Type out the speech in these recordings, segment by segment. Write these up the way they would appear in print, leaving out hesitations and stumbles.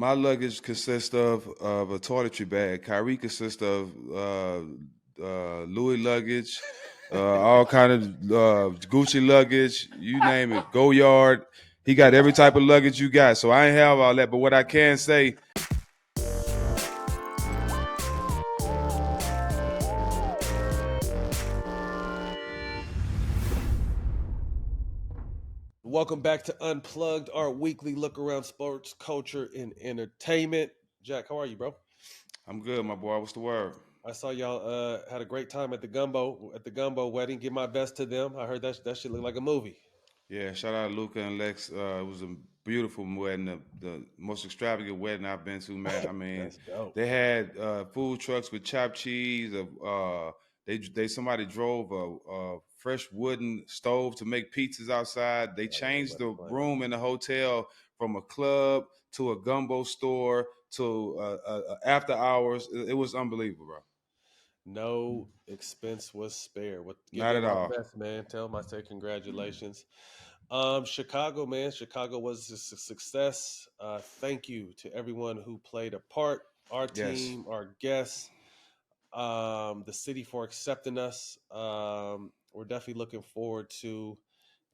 My luggage consists of a toiletry bag. Kyrie consists of Louis luggage, all kind of Gucci luggage, you name it. Go Yard. He got every type of luggage you got. So I ain't have all that. But what I can say, Welcome back to Unplugged, our weekly look around sports, culture, and entertainment. Jack, how are you, bro? I'm good, my boy. What's the word? I saw y'all had a great time at the gumbo wedding. Give my best to them. I heard that shit look like a movie. Yeah, shout out to Luca and Lex. It was a beautiful wedding, the most extravagant wedding I've been to, man. I mean, That's dope. they had food trucks with chopped cheese. They somebody drove a fresh wooden stove to make pizzas outside. They I ain't changed nobody the playing. room in the hotel from a club to a gumbo store to after hours. It was unbelievable, bro. No expense was spared. Give Not them at my all. best, man. Tell them I say congratulations. Chicago, man. Chicago was a success. Thank you to everyone who played a part. Our Yes. team, our guests, the city for accepting us. We're definitely looking forward to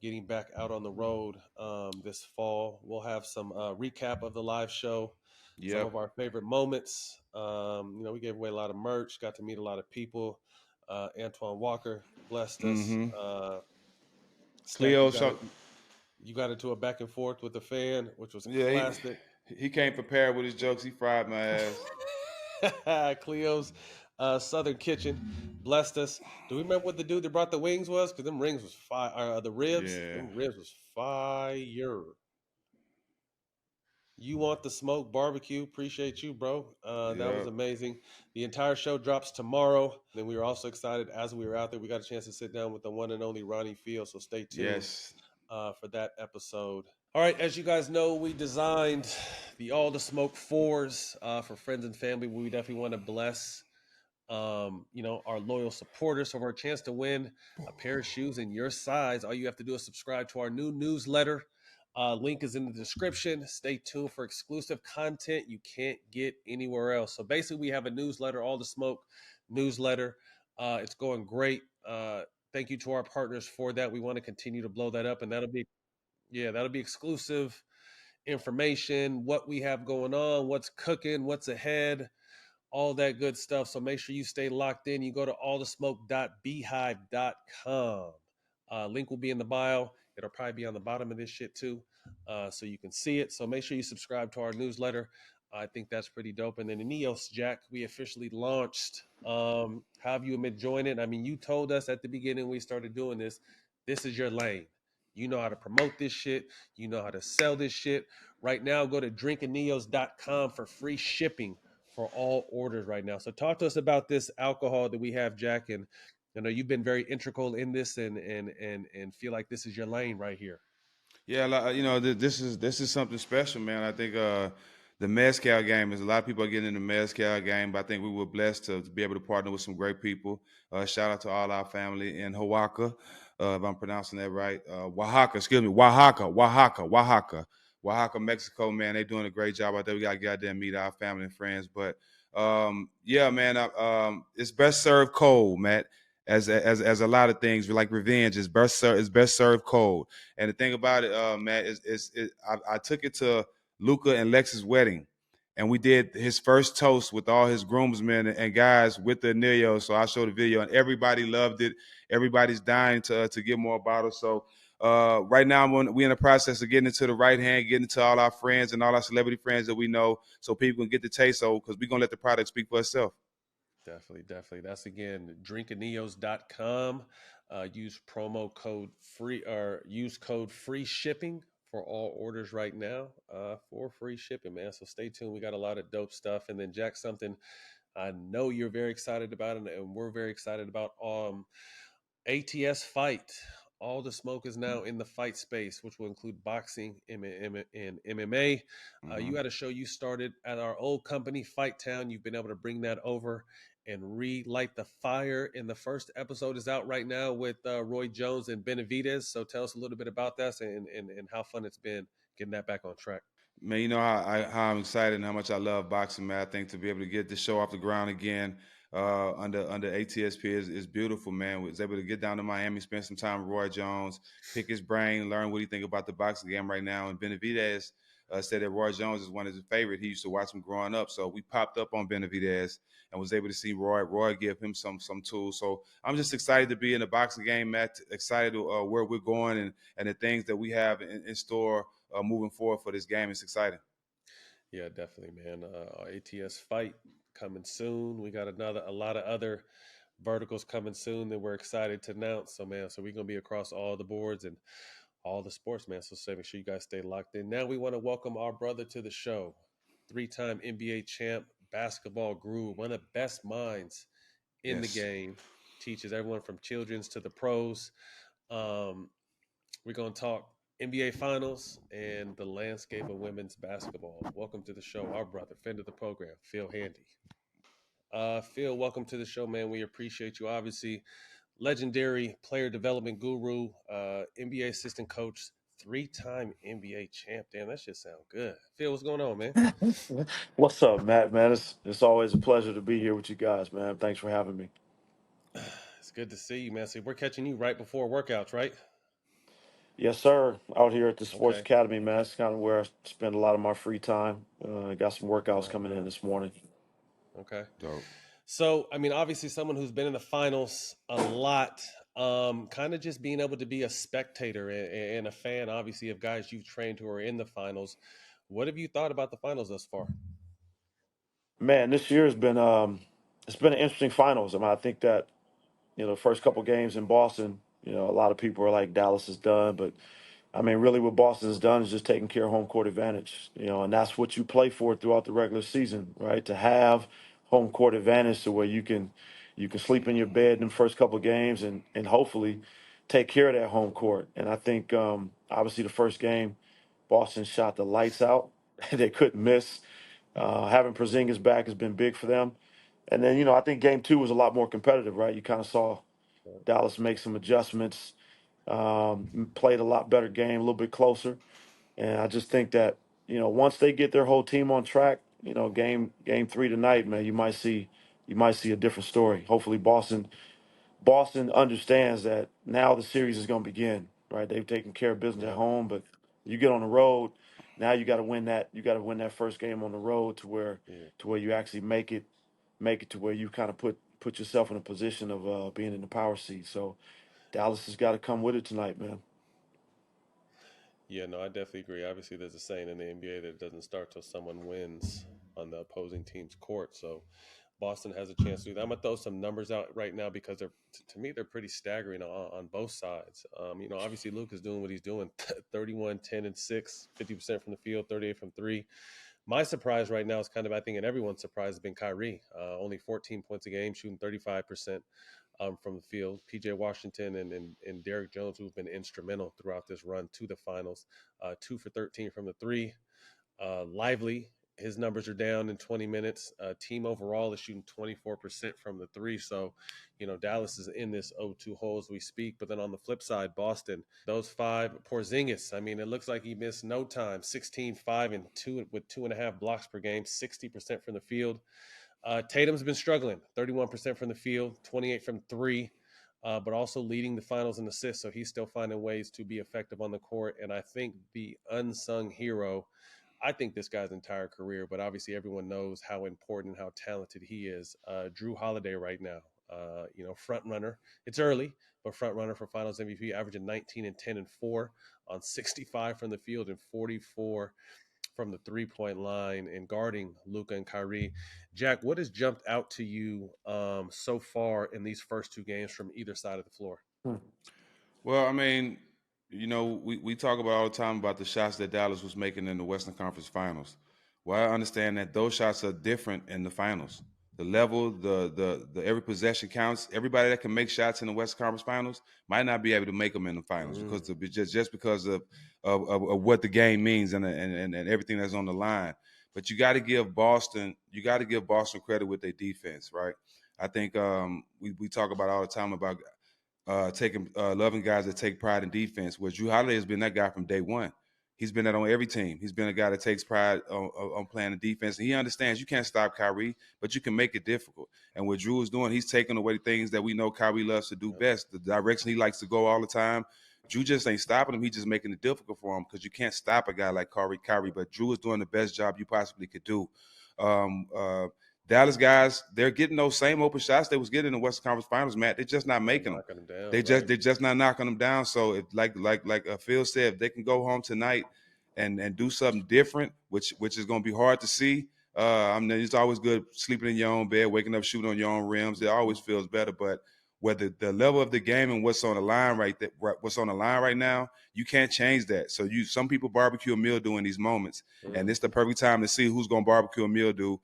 getting back out on the road this fall. We'll have some recap of the live show, some Yep. of our favorite moments. We gave away a lot of merch, got to meet a lot of people. Antoine Walker blessed us. Mm-hmm. Stak, Cleo, so you got into a back and forth with the fan, which was yeah, classic. he came prepared with his jokes. He fried my ass. Cleo's Southern Kitchen blessed us. Do we remember what the dude that brought the wings was? Because them rings was fire. The ribs, Yeah. them ribs was fire. You want the smoke barbecue? Appreciate you, bro. That was Yep. amazing. The entire show drops tomorrow. Then we were also excited as we were out there. We got a chance to sit down with the one and only Ronnie Field. So stay tuned Yes. for that episode. All right, as you guys know, we designed the All the Smoke fours for friends and family. We definitely want to bless, our loyal supporters. So for a chance to win a pair of shoes in your size, all you have to do is subscribe to our new newsletter. Link is in the description. Stay tuned for exclusive content you can't get anywhere else. So basically, we have a newsletter, All the Smoke newsletter. It's going great. Thank you to our partners for that. We want to continue to blow that up, and that'll be exclusive information, what we have going on, what's cooking, what's ahead, all that good stuff. So make sure you stay locked in. You go to allthesmoke.beehive.com. Link will be in the bio. It'll probably be on the bottom of this shit too, so you can see it. So make sure you subscribe to our newsletter. I think that's pretty dope. And then the Neos, Jack, we officially launched. How have you been enjoying it? I mean, you told us at the beginning we started doing this. This is your lane. You know how to promote this shit. You know how to sell this shit. Right now, go to drinkaneos.com for free shipping for all orders right now. So talk to us about this alcohol that we have, Jack. And I know you've been very integral in this and feel like this is your lane right here. Yeah, this is something special, man. I think the mezcal game is a lot of people are getting in the mezcal game, but I think we were blessed to be able to partner with some great people. Shout out to all our family in Oaxaca, if I'm pronouncing that right. Oaxaca, excuse me, Oaxaca, Mexico. Man, they doing a great job out there. We got to get out there and meet our family and friends. But yeah, man, it's best served cold, Matt. As a lot of things like revenge is best served cold. And the thing about it, Matt, I took it to Luca and Lex's wedding, and we did his first toast with all his groomsmen and guys with the Anillo. So I showed the video, and everybody loved it. Everybody's dying to get more bottles. So right now, we're in the process of getting into the right hand, getting to all our friends and all our celebrity friends that we know, so people can get the taste. So because we're gonna let the product speak for itself. Definitely, definitely. That's again drinkaneos.com. Use promo code free or use code free shipping for all orders right now for free shipping, man. So stay tuned. We got a lot of dope stuff. And then Jack, something I know you're very excited about, and we're very excited about. ATS Fight. All the smoke is now in the fight space, which will include boxing and MMA. You Mm-hmm. had a show you started at our old company, Fight Town. You've been able to bring that over and relight the fire. And the first episode is out right now with Roy Jones and Benavidez. So tell us a little bit about that and how fun it's been getting that back on track. Man, you know how I'm excited and how much I love boxing, man. I think to be able to get the show off the ground again under ATSP is beautiful, man. Was able to get down to Miami, spend some time with Roy Jones, pick his brain, learn what he think about the boxing game right now. And Benavidez said that Roy Jones is one of his favorite. He used to watch him growing up, so we popped up on Benavidez and was able to see Roy give him some tools. So I'm just excited to be in the boxing game, Matt. Excited to where we're going and the things that we have in store moving forward for this game. It's exciting. Yeah, definitely, man. Our ATS fight coming soon. We got a lot of other verticals coming soon that we're excited to announce. So, man, so we're gonna be across all the boards and all the sports, man. So make sure you guys stay locked in. Now we want to welcome our brother to the show, three-time NBA champ, basketball guru, one of the best minds in the Yes. game. Teaches everyone from children's to the pros. Um, we're gonna talk NBA Finals and the landscape of women's basketball. Welcome to the show, our brother, friend of the program, Phil Handy. Phil, welcome to the show, man. We appreciate you. Obviously, legendary player development guru, NBA assistant coach, three-time NBA champ. Damn, that shit sound good. Phil, what's going on, man? What's up, Matt? Man, it's always a pleasure to be here with you guys, man. Thanks for having me. It's good to see you, man. See, we're catching you right before workouts, right? Yes, sir. Out here at the Sports Okay. Academy, man. That's kind of where I spend a lot of my free time. Got some workouts Right, coming in right. this morning. Okay. Dope. So, I mean, obviously, someone who's been in the finals a lot, kind of just being able to be a spectator and a fan, obviously, of guys you've trained who are in the finals. What have you thought about the finals thus far? Man, this year has been it's been an interesting finals. I mean, I think that the first couple games in Boston, a lot of people are like Dallas is done, but I mean, really, what Boston's done is just taking care of home court advantage, and that's what you play for throughout the regular season, right? To have home court advantage to where you can sleep in your bed in the first couple of games and hopefully take care of that home court. And I think obviously the first game, Boston shot the lights out. They couldn't miss. Having Porzingis back has been big for them. And then I think game two was a lot more competitive, right? You kind of saw Dallas make some adjustments, played a lot better game, a little bit closer. And I just think that once they get their whole team on track, game three tonight, man, you might see a different story. Hopefully, Boston understands that now the series is going to begin. Right, they've taken care of business at Yeah, home, but you get on the road. Now you got to win that. You got to win that first game on the road yeah. to where you actually make it to where you kind of put yourself in a position of being in the power seat. So Dallas has got to come with it tonight, man. Yeah, no, I definitely agree. Obviously, there's a saying in the NBA that it doesn't start till someone wins on the opposing team's court. So Boston has a chance to do that. I'm gonna throw some numbers out right now because to me they're pretty staggering on both sides. Obviously Luke is doing what he's doing: 31, 10, and 6, 50% from the field, 38 from three. My surprise right now is kind of, I think, and everyone's surprise has been Kyrie. Only 14 points a game, shooting 35% from the field. PJ Washington and Derek Jones, who've been instrumental throughout this run to the finals, 2 for 13 from the three. Lively, his numbers are down in 20 minutes. Team overall is shooting 24% from the three. So, Dallas is in this 0-2 hole as we speak. But then on the flip side, Boston, those five, Porzingis, I mean, it looks like he missed no time: 16, 5, and 2 with 2.5 blocks per game, 60% from the field. Tatum's been struggling: 31% from the field, 28 from three, but also leading the finals in assists. So he's still finding ways to be effective on the court. And I think the unsung hero, I think this guy's entire career, but obviously everyone knows how important, how talented he is. Jrue Holiday right now, front runner. It's early, but front runner for Finals MVP, averaging 19 and 10 and 4 on 65 from the field and 44 from the 3-point line and guarding Luka and Kyrie. Jack, what has jumped out to you so far in these first two games from either side of the floor? Hmm. Well, I mean, we talk about all the time about the shots that Dallas was making in the Western Conference Finals. Well, I understand that those shots are different in the finals. The level, the every possession counts. Everybody that can make shots in the Western Conference Finals might not be able to make them in the finals Mm, because just because of what the game means and everything that's on the line. But you got to give Boston credit with their defense, right? I think we talk about all the time about taking loving guys that take pride in defense. Where Jrue Holiday has been that guy from day one. He's been that on every team. He's been a guy that takes pride on playing the defense. And he understands you can't stop Kyrie, but you can make it difficult. And what Jrue is doing, he's taking away the things that we know Kyrie loves to do best, the direction he likes to go all the time. Jrue just ain't stopping him. He's just making it difficult for him because you can't stop a guy like Kyrie. But Jrue is doing the best job you possibly could do. Um, uh, Dallas guys, they're getting those same open shots they was getting in the Western Conference Finals, Matt. They're just not making them. Down, They're just not knocking them down. So if, like Phil said, if they can go home tonight and do something different, which is going to be hard to see. I mean, it's always good sleeping in your own bed, waking up shooting on your own rims. It always feels better. But whether the level of the game and what's on the line right now, you can't change that. So some people barbecue a mildew in these moments, and it's the perfect time to see who's going to barbecue a mildew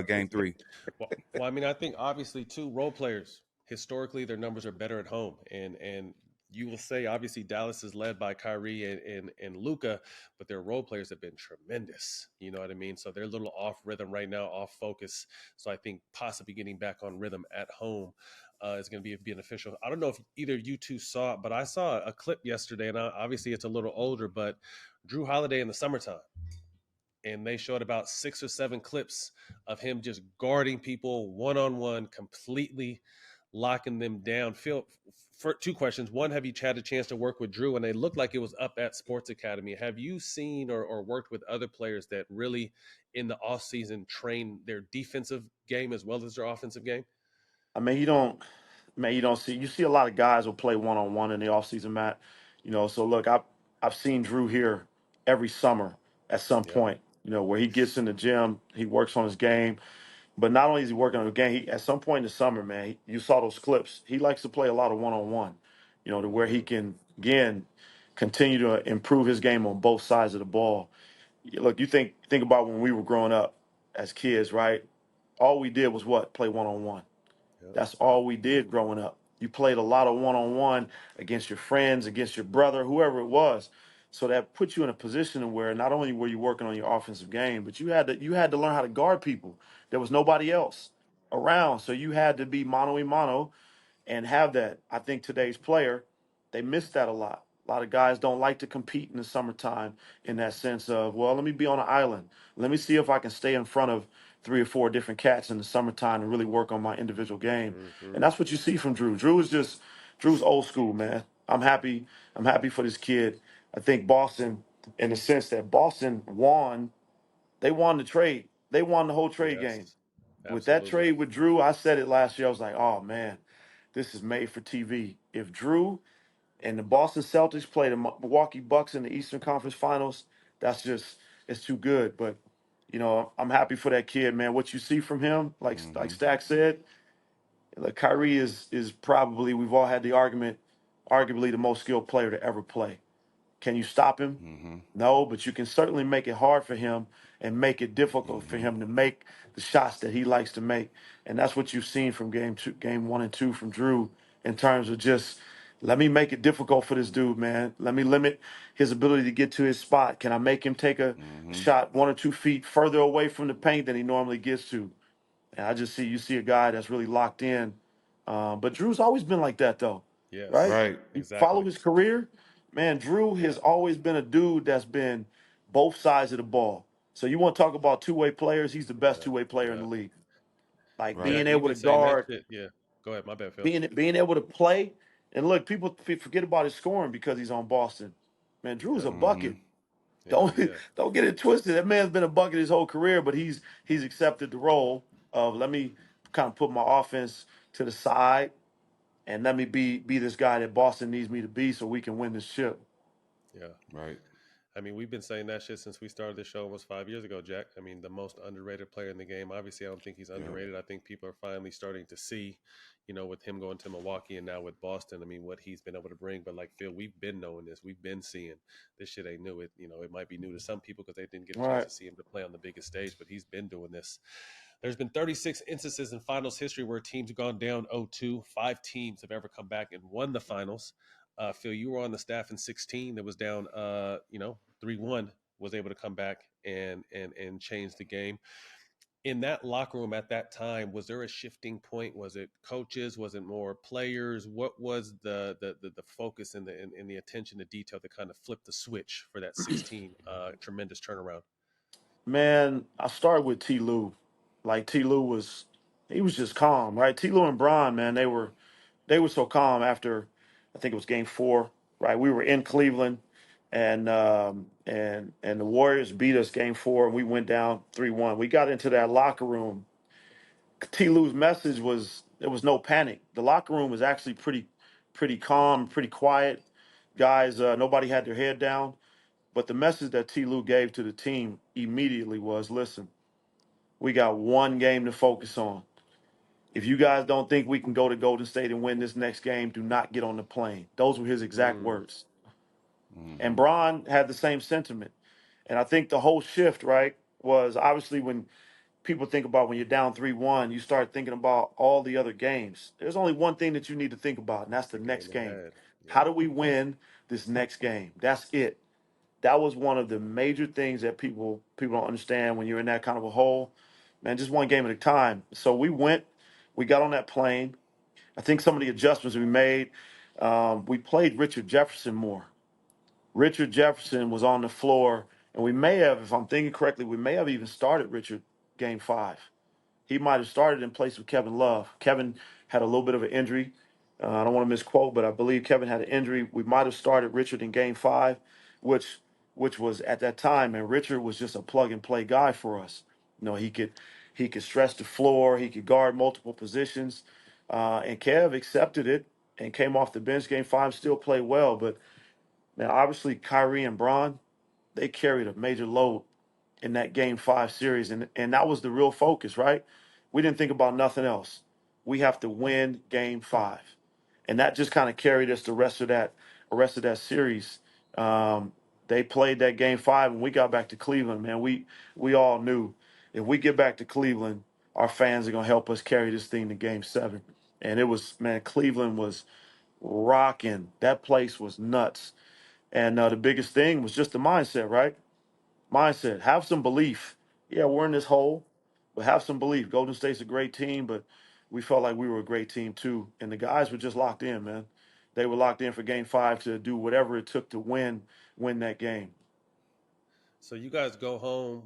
game 3. Well, I mean, I think obviously too, role players historically their numbers are better at home, and you will say obviously Dallas is led by Kyrie and Luka, but their role players have been tremendous. You know what I mean? So they're a little off rhythm right now, off focus. So I think possibly getting back on rhythm at home is going to be beneficial. I don't know if either of you two saw it, but I saw a clip yesterday, and obviously it's a little older, but Jrue Holiday in the summertime. And they showed about 6 or 7 clips of him just guarding people one-on-one, completely locking them down. Phil, for 2 questions. One, have you had a chance to work with Jrue? And they looked like it was up at Sports Academy. Have you seen or worked with other players that really in the offseason train their defensive game as well as their offensive game? I mean, you don't see a lot of guys will play one-on-one in the offseason, Matt. So look, I've seen Jrue here every summer at some Yep. point, where he gets in the gym, he works on his game. But not only is he working on the game, at some point in the summer, man, you saw those clips. He likes to play a lot of one-on-one, to where he can, again, continue to improve his game on both sides of the ball. Look, you think about when we were growing up as kids, right? All we did was what? Play one-on-one. Yep. That's all we did growing up. You played a lot of one-on-one against your friends, against your brother, whoever it was. So that put you in a position where not only were you working on your offensive game, but you had to learn how to guard people. There was nobody else around, so you had to be mano a mano and have that. I think today's player, they miss that a lot. A lot of guys don't like to compete in the summertime in that sense of, well, let me be on an island. Let me see if I can stay in front of 3 or 4 different cats in the summertime and really work on my individual game. And that's what you see from Jrue. Drew's old school, man. I'm happy. I'm happy for this kid. I think Boston, in the sense that Boston won, they won the trade. They won the whole trade game. Yes. With that Absolutely. trade with Jrue, I said it last year. I was like, oh man, this is made for TV. If Jrue and the Boston Celtics play the Milwaukee Bucks in the Eastern Conference Finals, it's too good. But I'm happy for that kid, man. What you see from him, like Stak said, like Kyrie is probably, we've all had the argument, arguably the most skilled player to ever play. Can you stop him? No, but you can certainly make it hard for him and make it difficult for him to make the shots that he likes to make. And that's what you've seen from game 1 and 2 from Jrue, in terms of just, let me make it difficult for this dude, man. Let me limit his ability to get to his spot. Can I make him take a shot 1 or 2 feet further away from the paint than he normally gets to? And you see a guy that's really locked in. But Drew's always been like that, though, Yes. right? Right. You follow Exactly. his career, man. Jrue has always been a dude that's been both sides of the ball. So you want to talk about two-way players? He's the best Yeah. two-way player in Yeah. the league. Like Right. being Jack, we've able been to saying that guard, shit. Yeah. Go ahead. My bad, Phil. being able to play. And look, people forget about his scoring because he's on Boston. Man, Drew's Yep. a bucket. Hell Don't yeah. don't get it twisted. That man's been a bucket his whole career, but he's accepted the role of, let me kind of put my offense to the side and let me be this guy that Boston needs me to be so we can win this ship. Yeah. Right. I mean, we've been saying that shit since we started this show almost 5 years ago, Jack. I mean, the most underrated player in the game. Obviously, I don't think he's Yeah. underrated. I think people are finally starting to see, with him going to Milwaukee and now with Boston, I mean, what he's been able to bring. But like Phil, we've been knowing this. We've been seeing this shit ain't new. It might be new to some people because they didn't get a All chance right. to see him to play on the biggest stage, but he's been doing this. There's been 36 instances in finals history where teams have gone down 0-2. 5 teams have ever come back and won the finals. Phil, you were on the staff in 16 that was down, 3-1, was able to come back and change the game. In that locker room at that time, was there a shifting point? Was it coaches? Was it more players? What was the focus and the attention to detail that kind of flipped the switch for that 16 tremendous turnaround? Man, I started with T. Lue. Like T. Lue was, he was just calm, right? T. Lue and Bron, man, they were so calm after, I think it was Game 4, right? We were in Cleveland, and the Warriors beat us Game 4, and we went down 3-1. We got into that locker room. T. Lue's message was there was no panic. The locker room was actually pretty calm, pretty quiet. Guys, nobody had their head down. But the message that T. Lue gave to the team immediately was, listen, we got one game to focus on. If you guys don't think we can go to Golden State and win this next game, do not get on the plane. Those were his exact Mm, words. And Mm-hmm. Bron had the same sentiment. And I think the whole shift, right, was obviously when people think about when you're down 3-1, you start thinking about all the other games. There's only one thing that you need to think about, and that's the the next game game. ahead. How Yep. do we win this next game? That's it. That was one of the major things that people don't understand when you're in that kind of a hole. Man, just one game at a time. So we got on that plane. I think some of the adjustments we made, we played Richard Jefferson more. Richard Jefferson was on the floor, and we may have, if I'm thinking correctly, we may have even started Richard game 5. He might have started in place of Kevin Love. Kevin had a little bit of an injury. I don't want to misquote, but I believe Kevin had an injury. We might have started Richard in Game 5, which which was at that time, and Richard was just a plug and play guy for us. He could stretch the floor. He could guard multiple positions, and Kev accepted it and came off the bench. Game 5, still played well, but man, obviously Kyrie and Bron, they carried a major load in that Game 5 series, and that was the real focus, right? We didn't think about nothing else. We have to win Game 5, and that just kind of carried us the rest of that series. Um, they played that Game 5, and we got back to Cleveland. Man, we all knew if we get back to Cleveland, our fans are gonna help us carry this thing to Game 7. And it was, man, Cleveland was rocking. That place was nuts. And the biggest thing was just the mindset, right? Mindset. Have some belief. Yeah, we're in this hole, but have some belief. Golden State's a great team, but we felt like we were a great team too. And the guys were just locked in, man. They were locked in for Game 5 to do whatever it took to win that game. So you guys go home.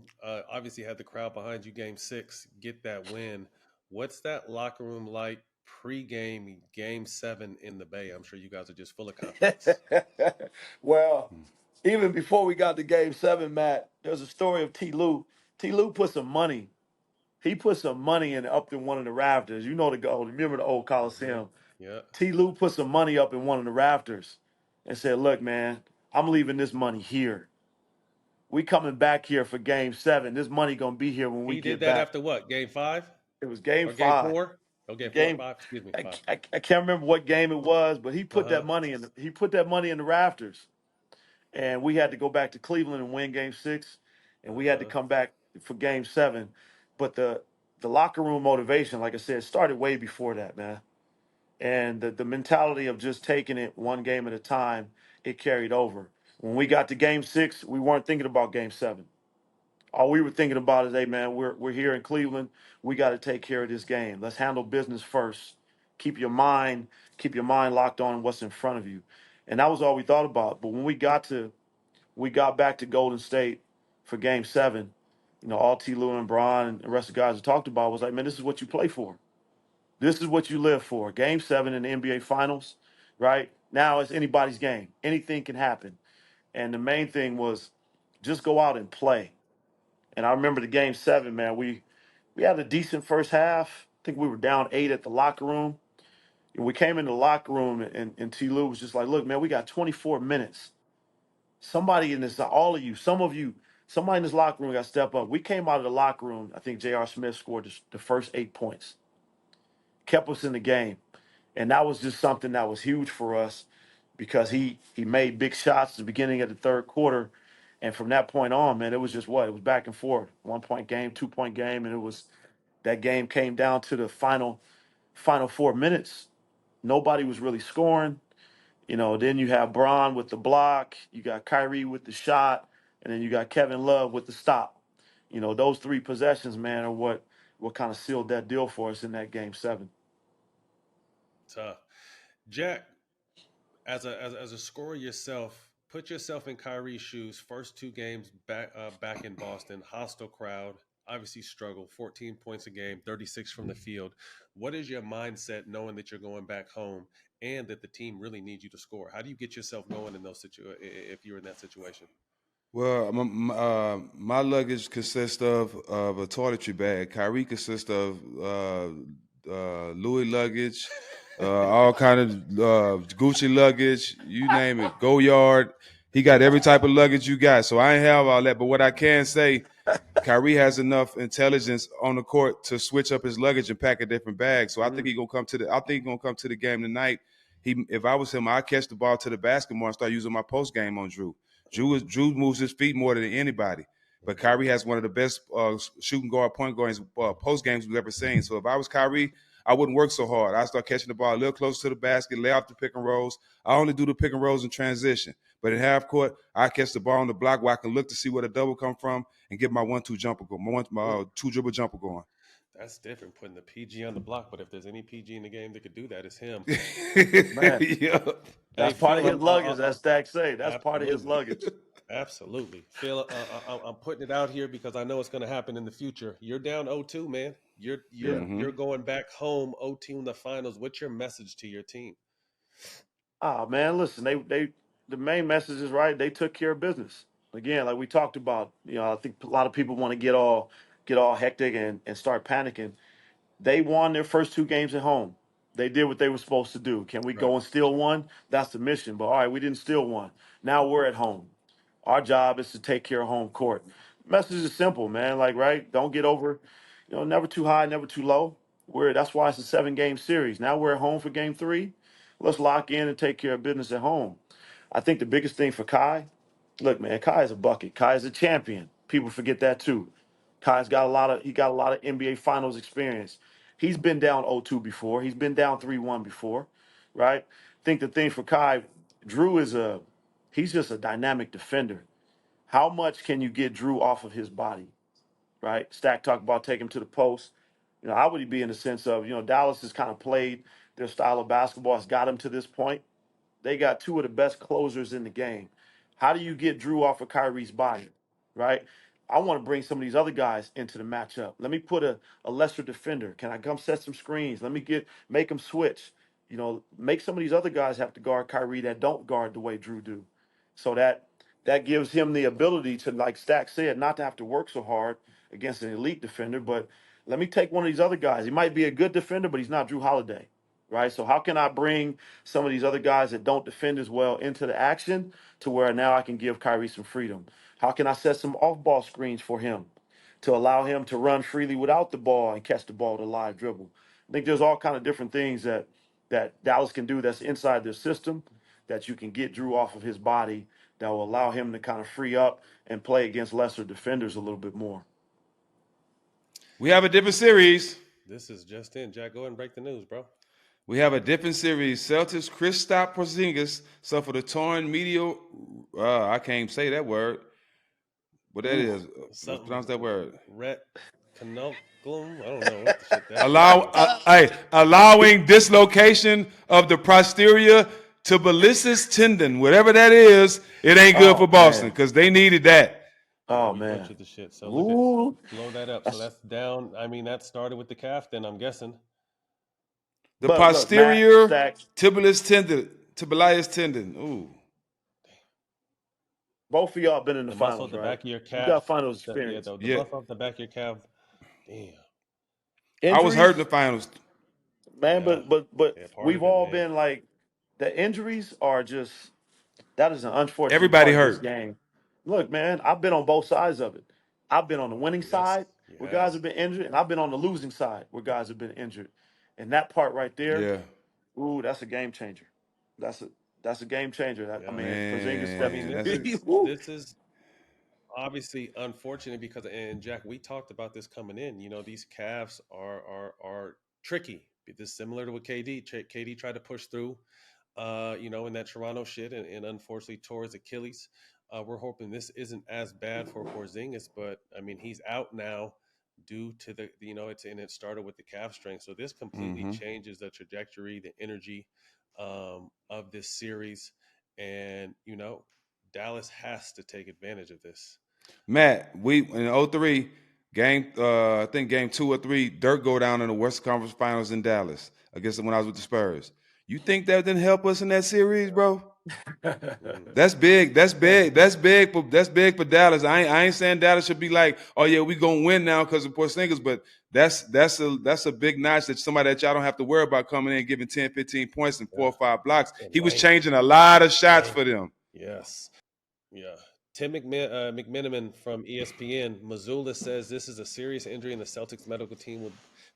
Obviously, had the crowd behind you. Game 6, get that win. What's that locker room like pre-game, Game 7 in the Bay? I'm sure you guys are just full of confidence. Well, even before we got to Game 7, Matt, there's a story of T. Lue. T. Lue put some money. He put some money in up in one of the rafters. You know the goal. Remember the old Hmm. Coliseum. Yeah. T. Lue put some money up in one of the rafters and said, "Look, man, I'm leaving this money here. We coming back here for Game 7. This money gonna be here when we He did get that back." after what? Game 5 It was Game or Game 5. 4? Oh, Game 4, Game. 5. Excuse me, I, 5. I, I can't remember what game it was, but he Uh put that huh. money in. He put that money in the rafters, and we had to go back to Cleveland and win Game 6, and Uh we had to huh. come back for Game 7. But the locker room motivation, like I said, started way before that, man. And the mentality of just taking it one game at a time, it carried over. When we got to Game 6, we weren't thinking about Game 7. All we were thinking about is, hey man, we're here in Cleveland. We got to take care of this game. Let's handle business first. Keep your mind, keep your mind locked on what's in front of you. And that was all we thought about. But when we got back to Golden State for Game 7, all T. Lue and Bron and the rest of the guys we talked about was like, man, this is what you play for. This is what you live for. Game 7 in the NBA Finals, right? Now it's anybody's game. Anything can happen. And the main thing was just go out and play. And I remember the Game 7, man. We had a decent first half. I think we were down 8 at the locker room. And we came in the locker room, and T. Lue was just like, look, man, we got 24 minutes. Somebody in this, all of you, some of you, somebody in this locker room got to step up. We came out of the locker room. I think J.R. Smith scored the first 8 points, kept us in the game. And that was just something that was huge for us because he made big shots at the beginning of the third quarter. And from that point on, man, it was just what? It was back and forth. 1 point game, 2 point game, and it was that game came down to the final 4 minutes. Nobody was really scoring. Then you have Bron with the block, you got Kyrie with the shot, and then you got Kevin Love with the stop. those 3 possessions, man, are what kind of sealed that deal for us in that game 7. Tough. Jack, as a scorer yourself, put yourself in Kyrie's shoes. First 2 games back in Boston, hostile crowd, obviously struggle. 14 points a game, 36 from the field. What is your mindset knowing that you're going back home and that the team really needs you to score? How do you get yourself going in those if you're in that situation? Well, my luggage consists of a toiletry bag. Kyrie consists of Louis luggage, all kind of Gucci luggage, you name it. Go Yard. He got every type of luggage you got. So I ain't have all that. But what I can say, Kyrie has enough intelligence on the court to switch up his luggage and pack a different bag. So I think he's gonna come to the game tonight. If I was him, I'd catch the ball to the basket more and start using my post game on Jrue. Jrue moves his feet more than anybody. But Kyrie has one of the best shooting guard, point guards, post games we've ever seen. So if I was Kyrie, I wouldn't work so hard. I'd start catching the ball a little closer to the basket, lay off the pick and rolls. I only do the pick and rolls in transition. But in half court, I catch the ball on the block where I can look to see where the double come from and get my 1-2 jumper going, my 2 dribble jumper going. That's different, putting the PG on the block. But if there's any PG in the game that could do that, it's him. Man, Yeah. Hey, that's part of Phil, his luggage, as Stak say. That's part of his absolutely. luggage. Absolutely. Phil, I'm putting it out here because I know it's going to happen in the future. You're down 0-2, man. You're you're Yeah. you're going back home 0-2 in the finals. What's your message to your team? Ah, man, listen, they the main message is right. They took care of business. Again, like we talked about, I think a lot of people want to get all hectic and start panicking. They won their first 2 games at home. They did what they were supposed to do. Can we Right. go and steal one? That's the mission. But all right, we didn't steal one. Now we're at home. Our job is to take care of home court. Message is simple, man. Like, right? Don't get over, never too high, never too low. That's why it's a 7-game series. Now we're at home for game 3. Let's lock in and take care of business at home. I think the biggest thing for Kai, look, man, Kai is a bucket. Kai is a champion. People forget that too. Kai's got a lot of NBA Finals experience. He's been down 0-2 before. He's been down 3-1 before, right? I think the thing for Kai, Jrue he's just a dynamic defender. How much can you get Jrue off of his body, right? Stak talked about taking him to the post. I would be in the sense of, Dallas has kind of played their style of basketball, has got him to this point. They got 2 of the best closers in the game. How do you get Jrue off of Kyrie's body, right? I want to bring some of these other guys into the matchup. Let me put a lesser defender. Can I come set some screens? Let me make them switch. Make some of these other guys have to guard Kyrie that don't guard the way Jrue do. So that gives him the ability to, like Stack said, not to have to work so hard against an elite defender. But let me take one of these other guys. He might be a good defender, but he's not Jrue Holiday, right? So how can I bring some of these other guys that don't defend as well into the action to where now I can give Kyrie some freedom? How can I set some off-ball screens for him to allow him to run freely without the ball and catch the ball with a live dribble? I think there's all kind of different things that Dallas can do that's inside their system that you can get Jrue off of his body that will allow him to kind of free up and play against lesser defenders a little bit more. We have a different series. This is just in. Jack, go ahead and break the news, bro. We have a different series. Celtics Kristaps Porzingis suffered a torn medial. I can't even say that word. What that is? Pronounce that word. Retinoculum. I don't know what the shit that is. Allowing dislocation of the posterior tibialis tendon, whatever that is. It ain't good for Oh Boston man. because they needed that. Yeah, Oh you man. butchered the shit. So look at Ooh. blow that up. So that's down. I mean, that started with the calf. Then I'm guessing. The But look, Matt, posterior Stack, tibialis tendon. Ooh. both of y'all been in the The muscle at finals, the right? back of your You calf. got finals Yeah, experience. the Yeah. muscle at the back of your calf. Damn. I was hurt in the Injuries, finals. man, Yeah. but Yeah, part we've of it, all man. been like the injuries are just that is an unfortunate Everybody part of this hurt. game. Look, man, I've been on both sides of it. I've been on the winning Yes, side you where have. guys have been injured, and I've been on the losing side where guys have been injured. And that part right there, Yeah. ooh, that's a game changer. That's a that's a game changer. I Yeah. mean, Porzingis I stepped. mean, Man, this that's it. is Woo. this is obviously unfortunate because, and Jack, we talked about this coming in. These calves are tricky. This similar to what KD tried to push through, in that Toronto shit, and unfortunately tore his Achilles. We're hoping this isn't as bad for Porzingis, but I mean he's out now due to the it started with the calf strain, so this completely Mm-hmm. changes the trajectory, the energy of this series, and Dallas has to take advantage of this. Matt, we in '03 game, I think game 2 or 3, Dirk go down in the Western Conference Finals in Dallas against when I was with the Spurs. You think that didn't help us in that series, bro? Mm, That's big. That's big. That's big for Dallas. I ain't saying Dallas should be like, oh yeah, we gonna win now because of Porzingis, but that's a big notch that somebody that y'all don't have to worry about coming in and giving 10, 15 points and yeah, 4 or 5 blocks. and He was length, changing a lot of shots for length. them. Yes. Yeah. Tim McMenamin from ESPN, Missoula says this is a serious injury and the Celtics medical team will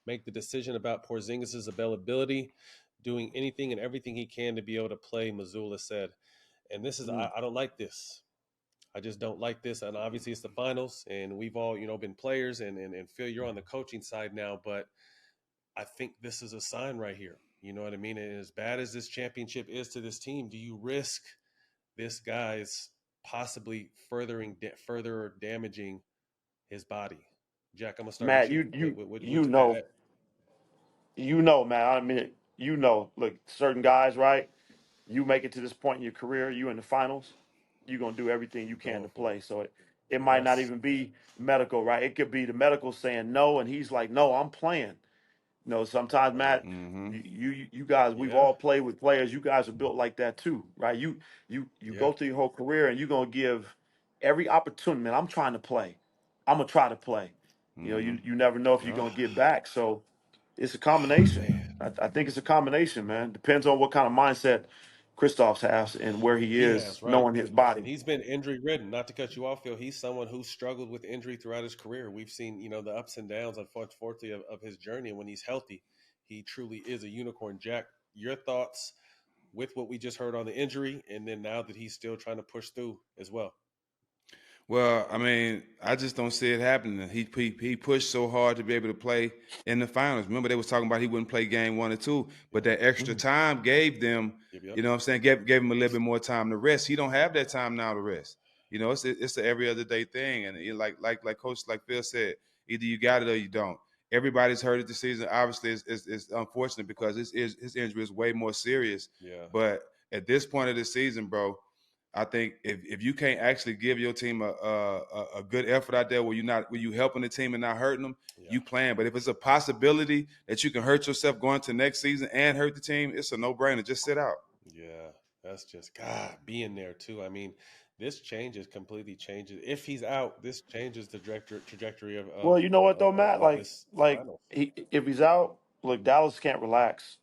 make the decision about Porzingis' availability, doing anything and everything he can to be able to play, Missoula said. And this is, I don't like this. I just don't like this. And obviously it's the finals and we've all, been players and Phil, you're on the coaching side now, but I think this is a sign right here. You know what I mean? And as bad as this championship is to this team, do you risk this guy's possibly further damaging his body? Jack, I'm gonna start with Matt, you. you What, you what, what, you what know, man. I mean, look, certain guys, right? You make it to this point in your career, you in the finals, you're gonna do everything you can going to for play. it? So it might not Yes. even be medical, right? It could be the medical saying no, and he's like, no, I'm playing. Sometimes Right. Matt, Mm-hmm. you guys, we've Yeah. all played with players. You guys are built like that too, right? You Yeah. go through your whole career and you're gonna give every opportunity. Man, I'm trying to play. I'm gonna try to play. Mm-hmm. You never know if you're Oh, gonna get back. So it's a combination. man. I think it's a combination, man. Depends on what kind of mindset Kristaps has and where he He is, has, right. knowing his And body. he's been injury ridden. Not to cut you off, Phil. He's someone who struggled with injury throughout his career. We've seen, the ups and downs, unfortunately, of his journey. And when he's healthy, he truly is a unicorn. Jack, your thoughts with what we just heard on the injury, and then now that he's still trying to push through as well. Well, I mean, I just don't see it happening. He pushed so hard to be able to play in the finals. Remember, they was talking about he wouldn't play game 1 or 2, but Yeah. that extra Mhm. time gave them, Yep. Yep. you know what I'm saying, gave him a little bit more time to rest. He don't have that time now to rest. It's a every other day thing, and like Coach like Phil said, either you got it or you don't. Everybody's hurt it this season. Obviously, it's unfortunate because his injury is way more serious. Yeah. But at this point of the season, bro, I think if you can't actually give your team a good effort out there where you helping the team and not hurting them, Yeah. you playing. But if it's a possibility that you can hurt yourself going to next season and hurt the team, it's a no brainer. Just sit out. Yeah. That's just God being there too. I mean, this completely changes. If he's out, this changes the trajectory of Well, of, you know of, what though, of, of Matt? of this finals. If he's out, look, Dallas can't relax.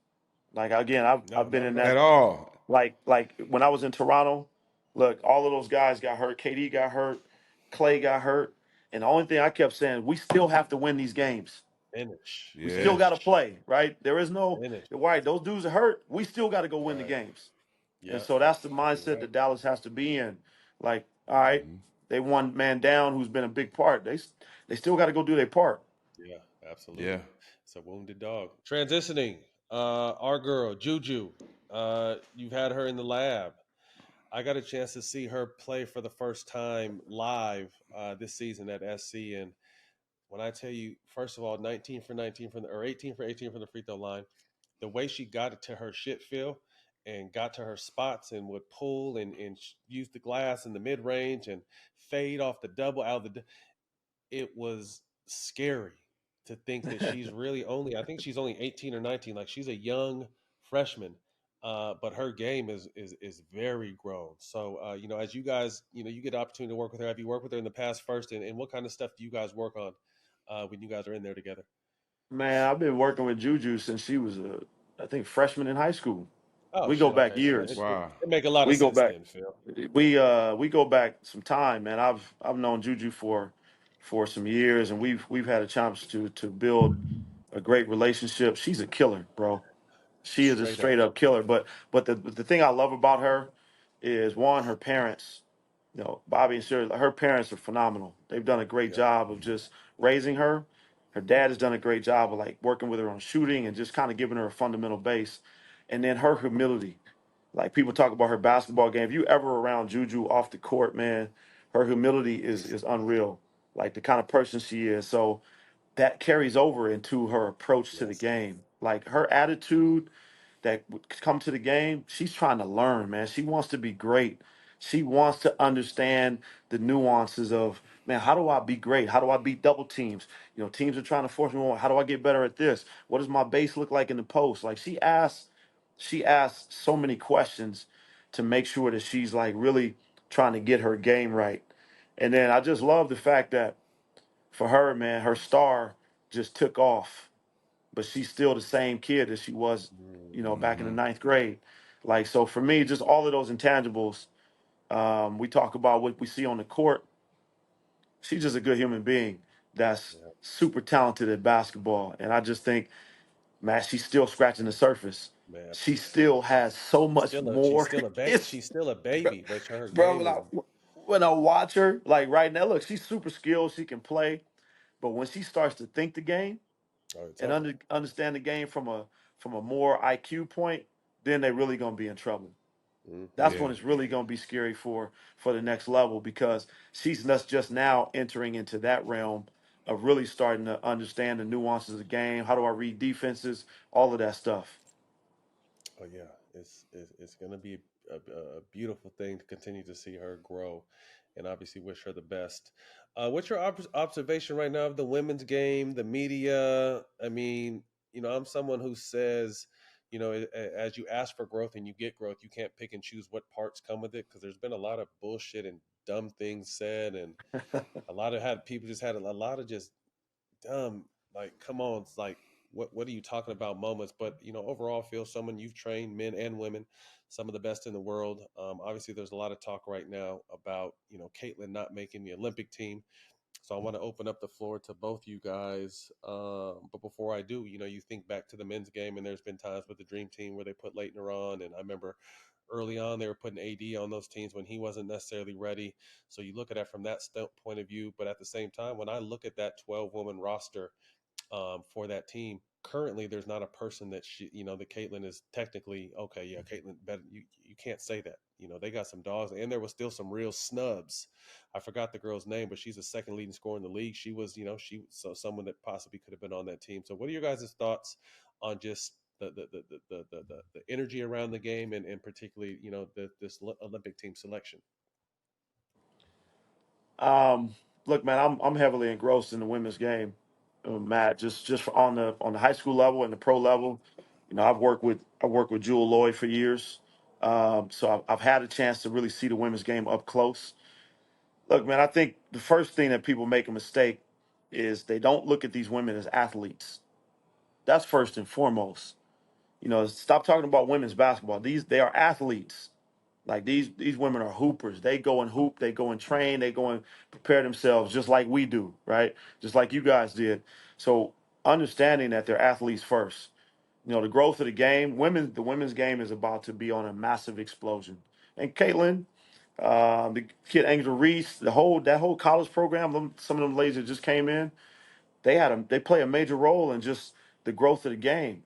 Like again, No, I've been not in at all. At that. all. Like when I was in Toronto, look, all of those guys got hurt. KD got hurt, Clay got hurt, and the only thing I kept saying, we still have to win these games. Finish. We still Yeah. got to Finish. play, right? There is no Finish. right. Those dudes are hurt. We still got to go win the Right. games, and Yep. so that's the You're mindset right. that Dallas has to be in. Like, all right, Mm-hmm. they one man down, who's been a big part. They still got to go do their part. Yeah, Yeah. absolutely. It's a wounded dog. Transitioning. Our girl, Juju. You've had her in the lab. I got a chance to see her play for the first time live this season at SC. And when I tell you, first of all, 19 for 19 from the, or 18 for 18 from the free throw line, the way she got it to her shit feel and got to her spots and would pull and use the glass in the mid range and fade off the double out of the, it was scary to think that she's really only, I think she's only 18 or 19, like she's a young freshman. But her game is very grown. So as you guys, you get the opportunity to work with her. Have you worked with her in the past first, and what kind of stuff do you guys work on when you guys are in there together? Man, I've been working with Juju since she was I think freshman in high school. Oh We go shit, back okay, so years. Wow. it make a lot of We go sense back. then, Phil. We go back some time, man. I've known Juju for some years, and we've had a chance to build a great relationship. She's a killer, bro. She is a Straight up. straight up killer. But the thing I love about her is one, her parents. Bobby and Shirley, her parents are phenomenal. They've done a great Yep. job of just raising her. Her dad has done a great job of like working with her on shooting and just kind of giving her a fundamental base. And then her humility. Like people talk about her basketball game. If you ever around Juju off the court, man, her humility is unreal. Like the kind of person she is. So that carries over into her approach to the Yes. game. Like her attitude that would come to the game, she's trying to learn, man. She wants to be great. She wants to understand the nuances of, man, how do I be great? How do I beat double teams? You know, teams are trying to force me on. How do I get better at this? What does my base look like in the post? Like she asks so many questions to make sure that she's like really trying to get her game right. And then I just love the fact that for her, man, her star just took off, but she's still the same kid that she was, back in the Mm-hmm. ninth grade. Like, so for me, just all of those intangibles, we talk about what we see on the court. She's just a good human being that's Yeah. super talented at basketball. And I just think, man, she's still scratching the surface. Man. She still has so much She's more. still a It's, she's still a bro, baby, but her bro, game is when I watch her, like right now, look, she's super skilled. She can play. But when she starts to think the game, it's and over. understand the game from a more IQ point, then they're really gonna be in trouble. Hmm. That's when Yeah. it's really gonna be scary for the next level because she's just now entering into that realm of really starting to understand the nuances of the game. How do I read defenses? All of that stuff. Oh yeah, it's gonna be a beautiful thing to continue to see her grow, and obviously wish her the best. What's your observation right now of the women's game, the media? I mean, I'm someone who says, as you ask for growth and you get growth, you can't pick and choose what parts come with it because there's been a lot of bullshit and dumb things said, and a lot of had people just had a lot of just dumb, like, come on, it's like, what are you talking about moments? But overall, feel someone you've trained, men and women, some of the best in the world. Obviously, there's a lot of talk right now about Caitlin not making the Olympic team. So I want to open up the floor to both you guys. But before I do, you think back to the men's game, and there's been times with the Dream Team where they put Leitner on, and I remember early on they were putting AD on those teams when he wasn't necessarily ready. So you look at it from that point of view. But at the same time, when I look at that 12-woman roster, for that team. Currently, there's not a person that that Caitlin is technically okay. Yeah, Caitlin, better you can't say that. They got some dogs, and there was still some real snubs. I forgot the girl's name, but she's the second leading scorer in the league. She was, someone that possibly could have been on that team. So, what are your guys' thoughts on just the energy around the game, and particularly this Olympic team selection? Um, Look, man, I'm heavily engrossed in the women's game, Matt. Just on the high school level and the pro level. I've worked with Jewel Lloyd for years, so I've had a chance to really see the women's game up close. Look, man, I think the first thing that people make a mistake is they don't look at these women as athletes. That's first and foremost. Stop talking about women's basketball. They are athletes. Like these women are hoopers. They go and hoop, they go and train, they go and prepare themselves just like we do, right? Just like you guys did. So understanding that they're athletes first. The growth of the game, the women's game is about to be on a massive explosion. And Caitlin, the kid Angel Reese, that whole college program, some of them ladies that just came in, they play a major role in just the growth of the game.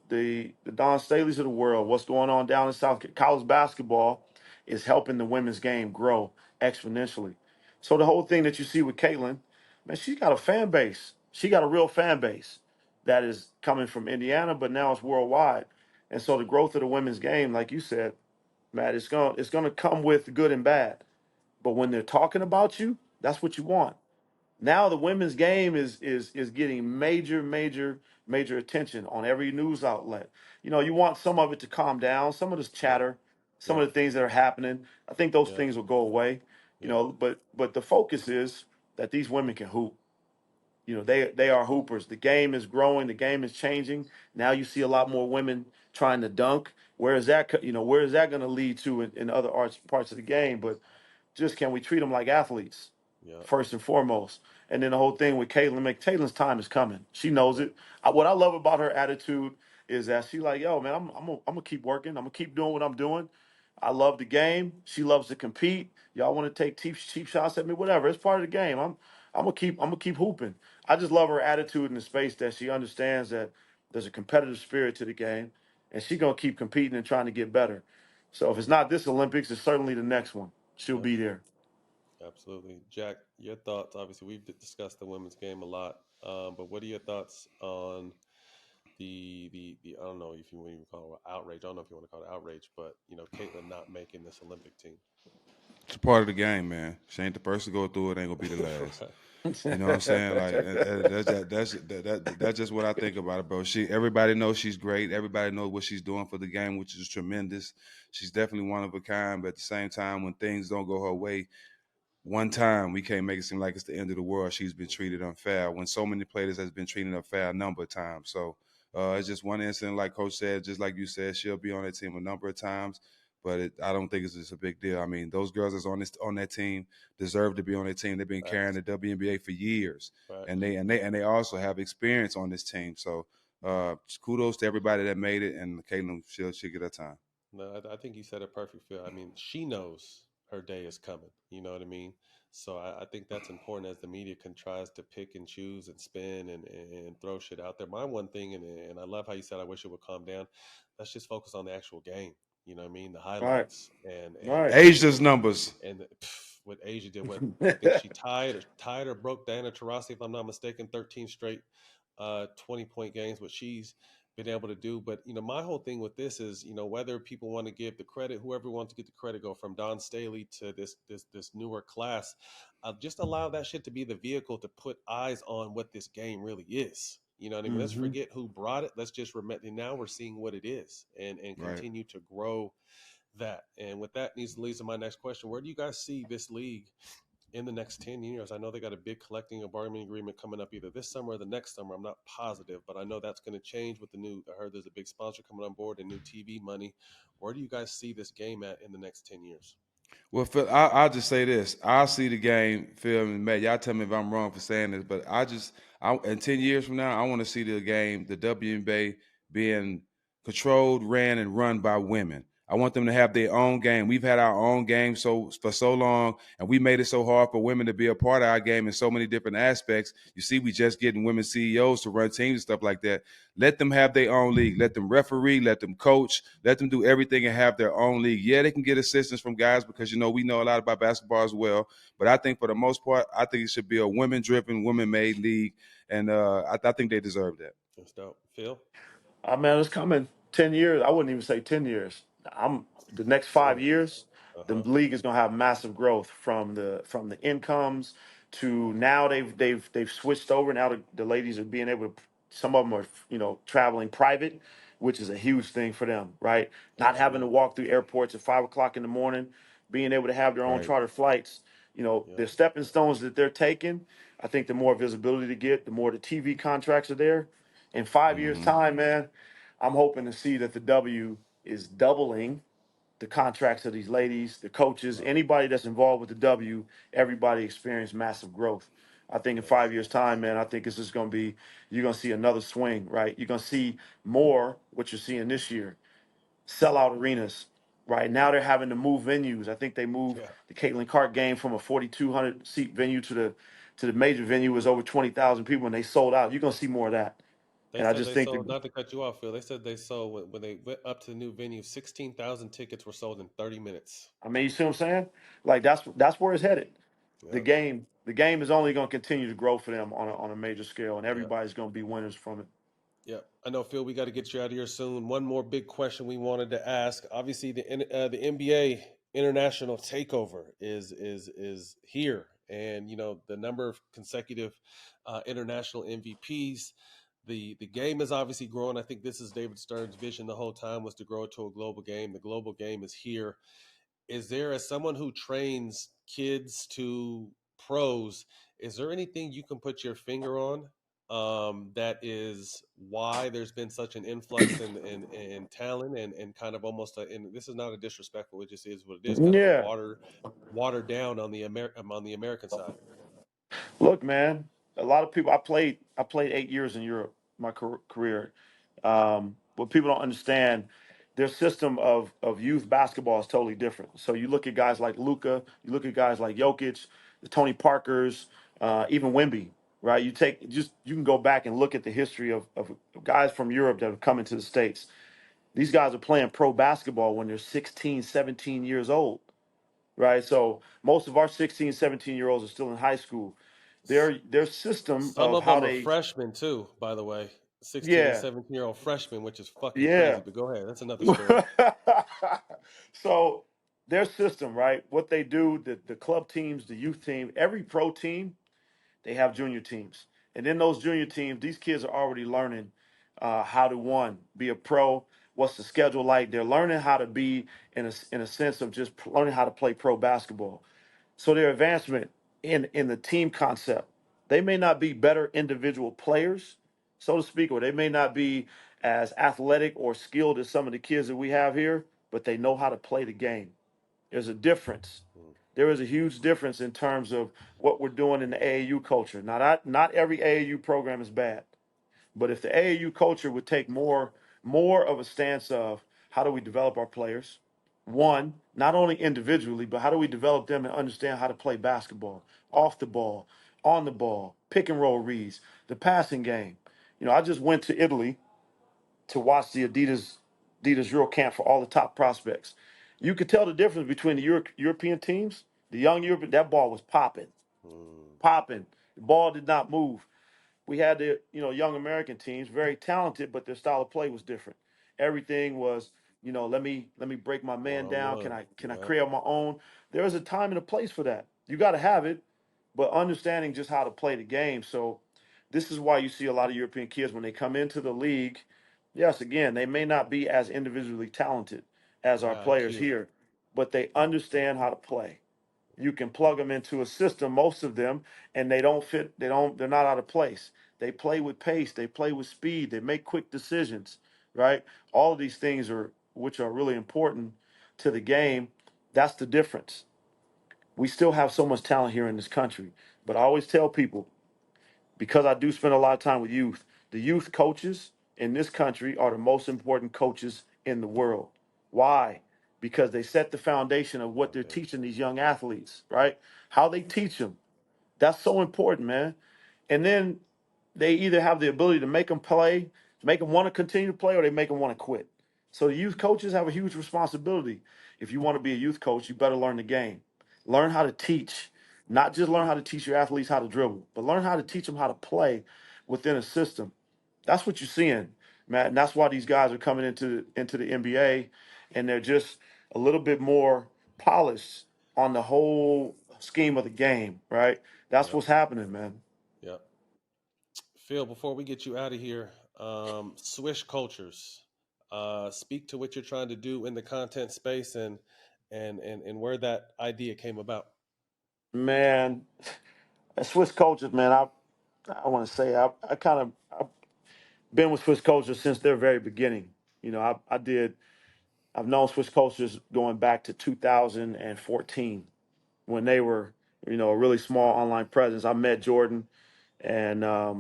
The Don Staley's of the world, what's going on down in college basketball is helping the women's game grow exponentially. So the whole thing that you see with Caitlin, man, she's got a fan base. She got a real fan base that is coming from Indiana, but now it's worldwide. And so the growth of the women's game, like you said, Matt, it's gonna come with good and bad. But when they're talking about you, that's what you want. Now the women's game is getting major attention on every news outlet. You want some of it to calm down, some of this Yeah, chatter, some yeah, of the things that are happening. I think those yeah, things will go away. yeah, But the focus is that these women can hoop. They are hoopers. The game is growing, the game is changing. Now you see a lot more women trying to dunk. Where is that going to lead to in other parts of the game? But just can we treat them like athletes yeah, first and foremost? And then the whole thing with Caitlin, Caitlin's time is coming. She knows yeah, it. What I love about her attitude is that she like, yo, man, I'm gonna keep working. I'm gonna keep doing what I'm doing. I love the game. She loves to compete. Y'all want to take cheap shots at me, whatever. It's part of the game. I'm gonna keep hooping. I just love her attitude in the space that she understands that there's a competitive spirit to the game, and she gonna keep competing and trying to get better. So if it's not this Olympics, it's certainly the next one. She'll Yep, be there. absolutely. Jack, your thoughts? Obviously, we've discussed the women's game a lot, but what are your thoughts on the I don't know if you want to call it outrage. I don't know if you want to call it outrage, but Caitlin not making this Olympic team. It's a part of the game, man. She ain't the first to go through it. Ain't gonna be the last. Right. You know what I'm saying? Like that's just what I think about it, bro. Everybody knows she's great. Everybody knows what she's doing for the game, which is tremendous. She's definitely one of a kind. But at the same time, when things don't go her way, one time we can't make it seem like it's the end of the world. She's been treated unfair when so many players has been treated unfair a number of times. So it's just one incident, like Coach said, just like you said, she'll be on that team a number of times. But I don't think it's just a big deal. I mean, those girls that's on that team deserve to be on that team. They've been carrying the WNBA for years, Right. and they also have experience on this team. So kudos to everybody that made it, and Caitlin, she'll get her time. No, I think you said it perfect, Phil. I mean, she knows her day is coming. You know what I mean? So I think that's important as the media tries to pick and choose and spin and throw shit out there. My one thing, and I love how you said, I wish it would calm down. Let's just focus on the actual game. You know what I mean? The Right. highlights Right. Asia's numbers. and what Asia did. What I think she tied or broke Diana Taurasi, if I'm not mistaken, 13 straight 20-point games. What she's been able to do. But my whole thing with this is, whether people want to give the credit, whoever wants to get the credit, go from Don Staley to this newer class, just allow that shit to be the vehicle to put eyes on what this game really is. You know what I mean? Let's Mm-hmm. forget who brought it. Let's just remember. Now we're seeing what it is, and Right. continue to grow that. And with that, leads to my next question: where do you guys see this league in the next 10 years? I know they got a big collecting and bargaining agreement coming up either this summer or the next summer. I'm not positive, but I know that's going to change with I heard there's a big sponsor coming on board and new TV money. Where do you guys see this game at in the next 10 years? Well, Phil, I'll just say this. I see the game, Phil and Matt. Y'all tell me if I'm wrong for saying this, but in 10 years from now, I want to see the game, the WNBA, being controlled, ran, and run by women. I want them to have their own game. We've had our own game for so long, and we made it so hard for women to be a part of our game in so many different aspects. You see, we just getting women CEOs to run teams and stuff like that. Let them have their own league. Let them referee. Let them coach. Let them do everything and have their own league. Yeah, they can get assistance from guys because we know a lot about basketball as well. But I think for the most part, I think it should be a women-driven, women-made league, and I think they deserve that. That's dope. Phil? Man, it's coming 10 years. I wouldn't even say 10 years. I'm the next 5 years. The Uh-huh. league is going to have massive growth from the incomes to now they've switched over. Now the ladies are being able to. Some of them are traveling private, which is a huge thing for them, right? Not having to Absolutely. walk through airports at 5 o'clock in the morning, being able to have their own Right. charter flights. Yep. The stepping stones that they're taking. I think the more visibility to get, the more the TV contracts are there. In 5 years' Mm-hmm. time, man, I'm hoping to see that the W is doubling the contracts of these ladies, the coaches, Wow. anybody that's involved with the W. Everybody experienced massive growth. I think in Nice. 5 years' time, man, I think it's just going to be, you're going to see another swing, right? You're going to see more what you're seeing this year, sellout arenas. Right now, they're having to move venues. I think they moved Yeah. the Caitlin Clark game from a 4,200 seat venue to the major venue was over 20,000 people, and they sold out. You're going to see more of that. They And I said just they think sold, that, not to cut you off, Phil. They said they sold when they went up to the new venue, 16,000 tickets were sold in 30 minutes. I mean, you see what I'm saying? Like that's where it's headed. The Yep. game is only going to continue to grow for them on a major scale, and Yep. everybody's going to be winners from it. Yep. I know, Phil, we got to get you out of here soon. One more big question we wanted to ask. Obviously, the NBA international takeover is here, and the number of consecutive international MVPs. The game is obviously growing. I think this is David Stern's vision the whole time, was to grow it to a global game. The global game is here. Is there, as someone who trains kids to pros, is there anything you can put your finger on that is why there's been such an influx in talent and kind of almost and this is not a disrespectful, it just is what it is, kind of a Yeah. watered down on the American side. Look, man, a lot of people. I played 8 years in Europe, my career. What people don't understand, their system of youth basketball is totally different. So you look at guys like Luca, you look at guys like Jokic, the Tony Parkers, even Wemby. Right? You can go back and look at the history of guys from Europe that have come into the states. These guys are playing pro basketball when they're 16, 17 years old, right? So most of our 16, 17-year-olds are still in high school. Their system Some of of how them are they, freshmen too, by the way. 16 and yeah, 17-year-old freshmen, which is fucking yeah. crazy. But go ahead. That's another story. So their system, right? What they do, the club teams, the youth team, every pro team, they have junior teams. And in those junior teams, these kids are already learning how to, one, be a pro. What's the schedule like? They're learning how to be in a sense of just learning how to play pro basketball. So their advancement in the team concept, they may not be better individual players, so to speak, or they may not be as athletic or skilled as some of the kids that we have here, but they know how to play the game. There's a difference. Mm, There is a huge difference in terms of what we're doing in the AAU culture. Now, not every AAU program is bad, but if the AAU culture would take more of a stance of how do we develop our players, one, not only individually, but how do we develop them and understand how to play basketball, off the ball, on the ball, pick and roll reads, the passing game. I just went to Italy to watch the Adidas Euro camp for all the top prospects. You could tell the difference between the European teams. The young European, that ball was popping, mm, popping. The ball did not move. We had the young American teams, very talented, but their style of play was different. Everything was, let me break my one man on down. one. Can I Yeah. create on my own? There is a time and a place for that. You got to have it, but understanding just how to play the game. So this is why you see a lot of European kids when they come into the league. Yes, again, they may not be as individually talented as our High players IQ. here, but they understand how to play. You can plug them into a system, most of them, and they don't fit. They're not out of place. They play with pace. They play with speed. They make quick decisions, right? All of these things which are really important to the game. That's the difference. We still have so much talent here in this country, but I always tell people, because I do spend a lot of time with youth, the youth coaches in this country are the most important coaches in the world. Why? Because they set the foundation of what they're teaching Foundation. these young athletes, right? How they teach them. That's so important, man. And then they either have the ability to make them play, make them want to continue to play, or they make them want to quit. So the youth coaches have a huge responsibility. If you want to be a youth coach, you better learn the game. Learn how to teach, not just learn how to teach your athletes how to dribble, but learn how to teach them how to play within a system. That's what you're seeing, Matt. And that's why these guys are coming into the NBA, and they're just a little bit more polished on the whole scheme of the game, right? That's Yep. what's happening, man. Yep. Phil, before we get you out of here, Swish Cultures. Speak to what you're trying to do in the content space and where that idea came about. Man, Swiss coaches, man, I want to say I've been with Swiss coaches since their very beginning. I've known Swiss coaches going back to 2014 when they were, a really small online presence. I met Jordan, and I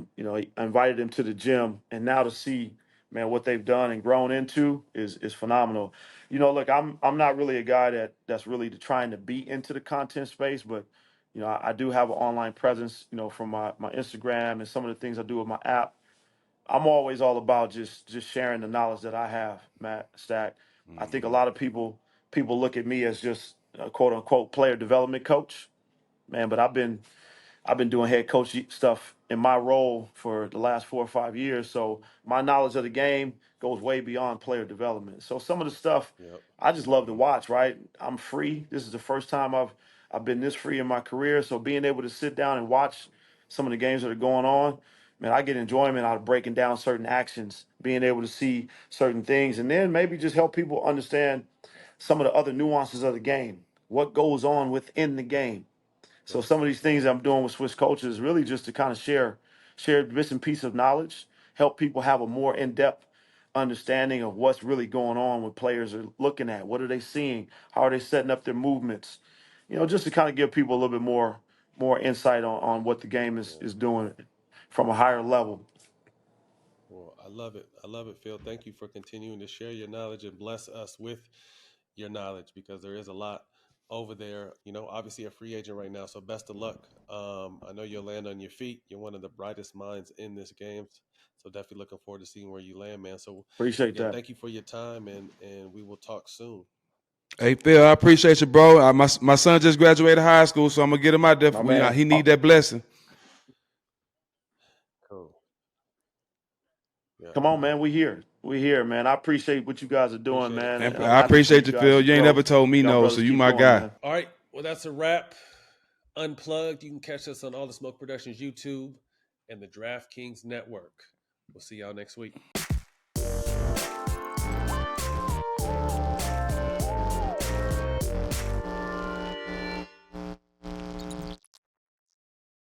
invited him to the gym, and now to see, man, what they've done and grown into is phenomenal. Look, I'm not really a guy that's really trying to be into the content space, but I do have an online presence, from my Instagram and some of the things I do with my app. I'm always all about just sharing the knowledge that I have, Matt Stack. I think a Hmm. lot of people look at me as just a quote unquote player development coach, man, but I've been doing head coach stuff in my role for the last 4 or 5 years. So my knowledge of the game goes way beyond player development. So some of the stuff Yep. I just love to Hmm. watch, right? I'm free. This is the first time I've been this free in my career. So being able to sit down and watch some of the games that are going on, man, I get enjoyment out of breaking down certain actions, being able to see certain things, and then maybe just help people understand some of the other nuances of the game, what goes on within the game. So Right. some of these things I'm doing with Swiss coaches is really just to kind of share bits and pieces of knowledge, help people have a more in-depth understanding of what's really going on, what players are looking at, what are they seeing, how are they setting up their movements, just to kind of give people a little bit more insight on what the game is Yeah. is doing from a higher level. Well, I love it. I love it, Phil. Thank you for continuing to share your knowledge and bless us with your knowledge because there is a lot over there. You know, obviously a free agent right now, so best of luck. I know you'll land on your feet. You're one of the brightest minds in this game, so definitely looking forward to seeing where you land, man. So Appreciate again, that. thank you for your time, and we will talk soon. Hey Phil, I appreciate you, bro. My son just graduated high school, so I'm gonna get him out there. My man. He need that blessing. Cool. Yeah. Come on, man. We here, man. I appreciate what you guys are doing, Appreciate it. man. And And I'm I happy for appreciate you, guys Phil. to You ain't grow. never told me Y'all no, brothers so you keep my going, guy. man. All right. Well, that's a wrap. Unplugged. You can catch us on all the Smoke Productions YouTube and the DraftKings Network. We'll see y'all next week.